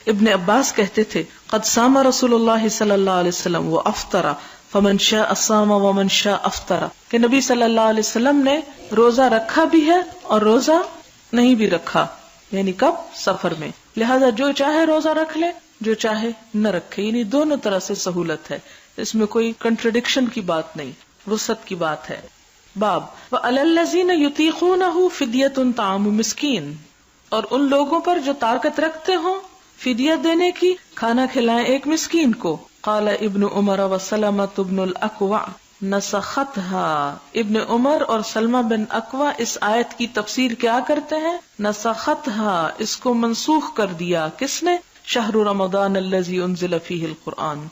ابن عباس کہتے تھے قد صام رسول اللہ صلی اللہ علیہ وسلم وافطر فمن شاء صام ومن شاء افطر، کہ نبی صلی اللہ علیہ وسلم نے روزہ رکھا بھی ہے اور روزہ نہیں بھی رکھا، یعنی کب؟ سفر میں، لہذا جو چاہے روزہ رکھ لے، جو چاہے نہ رکھے، یعنی دونوں طرح سے سہولت ہے، اس میں کوئی کنٹرڈکشن کی بات نہیں، وسعت کی بات ہے۔ باب وعلی الذین یطیقونہ فدیۃ طعام مسکین، اور ان لوگوں پر جو طاقت رکھتے ہوں فدیہ دینے کی، کھانا کھلائیں ایک مسکین کو۔ قال ابن عمر وسلمۃ بن الاکوع نسختها، ابن عمر اور سلمہ بن اکوع اس آیت کی تفسیر کیا کرتے ہیں؟ نسختها، اس کو منسوخ کر دیا، کس نے؟ شہر رمضان الذی انزل فیہ القرآن،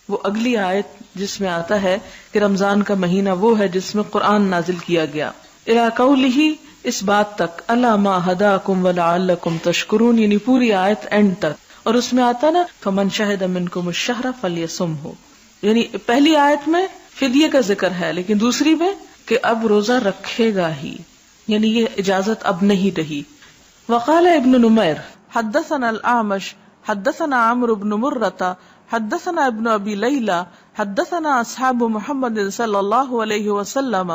وہ اگلی آیت جس میں آتا ہے کہ رمضان کا مہینہ وہ ہے جس میں قرآن نازل کیا گیا، الی قولہ، اس بات تک، الا ما ہداکم ولعلکم تشکرون، یعنی پوری آیت اینڈ تک، اور اس میں آتا نا فمن شہد منکم الشہر فلیصمہ، یعنی پہلی آیت میں فدیے کا ذکر ہے لیکن دوسری میں کہ اب روزہ رکھے گا ہی، یعنی یہ اجازت اب نہیں رہی۔ وقال ابن نمیر حدثنا الاعمش حدثنا عمرو بن مرۃ حدثنا ابن ابی لیلى حدثنا اصحاب محمد صلی اللہ علیہ وسلم،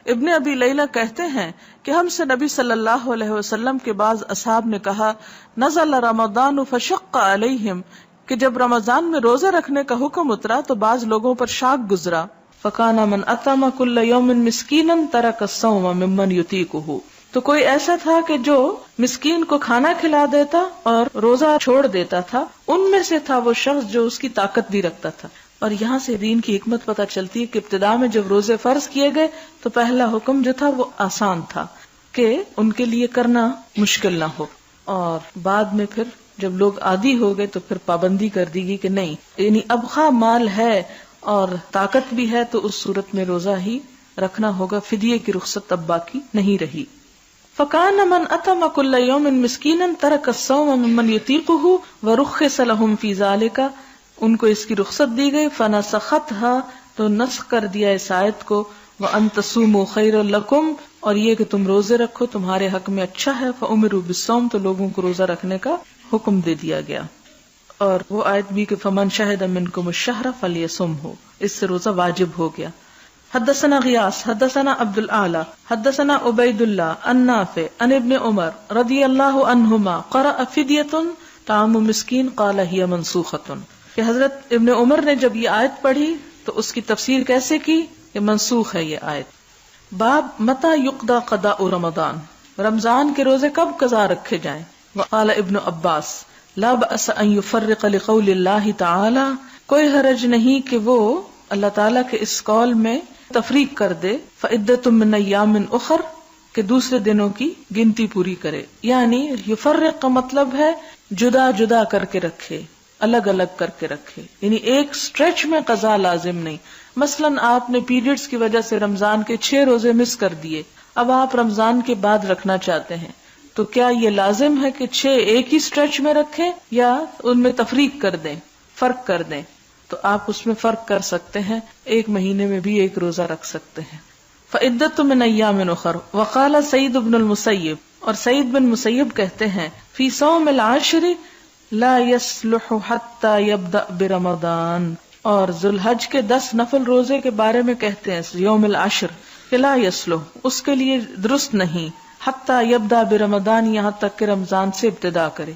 ابن ابی لیلہ کہتے ہیں کہ ہم سے نبی صلی اللہ علیہ وسلم کے بعض اصحاب نے کہا نزل رمضان فشق علیہم، کہ جب رمضان میں روزہ رکھنے کا حکم اترا تو بعض لوگوں پر شاق گزرا، فکان من اطعم کل یوم مسکینا ترک الصوم ممن یطیقہ، تو کوئی ایسا تھا کہ جو مسکین کو کھانا کھلا دیتا اور روزہ چھوڑ دیتا تھا، ان میں سے تھا وہ شخص جو اس کی طاقت بھی رکھتا تھا۔ اور یہاں سے دین کی حکمت پتہ چلتی ہے کہ ابتدا میں جب روزے فرض کیے گئے تو پہلا حکم جو تھا وہ آسان تھا کہ ان کے لیے کرنا مشکل نہ ہو، اور بعد میں پھر جب لوگ عادی ہو گئے تو پھر پابندی کر دی گئی کہ نہیں، یعنی اب خواہ مال ہے اور طاقت بھی ہے تو اس صورت میں روزہ ہی رکھنا ہوگا، فدیے کی رخصت اب باقی نہیں رہی۔ فَكَانَ مَنْ أَطْعَمَ كُلَّ يَوْمٍ مِسْكِينًا تَرَكَ الصَّوْمَ مِمَّنْ يُطِيقُهُ وَرُخِّصَ لَهُمْ فِي ذَلِكَ، ان کو اس کی رخصت دی گئی، فَنَسَخَتْهَا، تو نسخ کر دیا اس آیت کو، وَأَن تَصُومُوا خَيْرٌ لَكُمْ، اور یہ کہ تم روزے رکھو تمہارے حق میں اچھا ہے، فَأُمِرُوا بِالصَّوْمِ، تو لوگوں کو روزہ رکھنے کا حکم دے دیا گیا۔ اور وہ آیت بھی کہ فَمَنْ شَهِدَ مِنْكُمُ الشَّهْرَ فَلْيَصُمْهُ، اس سے روزہ واجب ہو گیا۔ حدثنا غیاث حدثنا عبد الاعلی حدثنا عبید اللہ عن نافع عن ابن عمر رضی اللہ عنہما قرأ فدیۃ طعام مسکین قال ہی منسوخۃ، کہ حضرت ابن عمر نے جب یہ آیت پڑھی تو اس کی تفسیر کیسے کی کہ منسوخ ہے یہ آیت۔ باب متی یقضی قضاء رمضان، رمضان کے روزے کب قضا رکھے جائیں۔ وقال ابن عباس لا بأس ان یفرق لقول اللہ تعالی، کوئی حرج نہیں کہ وہ اللہ تعالیٰ کے اس قول میں تفریق کر دے، فعدۃ من ایام اخر، کہ دوسرے دنوں کی گنتی پوری کرے، یعنی یفرق کا مطلب ہے جدا جدا کر کے رکھے، الگ الگ کر کے رکھے، یعنی ایک سٹریچ میں قضا لازم نہیں۔ مثلا آپ نے پیریڈز کی وجہ سے رمضان کے 6 روزے مس کر دیے، اب آپ رمضان کے بعد رکھنا چاہتے ہیں، تو کیا یہ لازم ہے کہ 6 ایک ہی سٹریچ میں رکھیں یا ان میں تفریق کر دیں، فرق کر دیں؟ تو آپ اس میں فرق کر سکتے ہیں، ایک مہینے میں بھی ایک روزہ رکھ سکتے ہیں۔ فعدۃ من ایام اخر۔ وقال سعید بن المسیب، اور سعید بن مسیب کہتے ہیں فی صوم العاشر لا يصلح حتى يبدأ برمضان، اور ذوالحج کے 10 نفل روزے کے بارے میں کہتے ہیں یوم العاشر کہ لا يصلح، اس کے لیے درست نہیں، حتی یبدأ برمضان، یہاں تک کہ رمضان سے ابتدا کرے،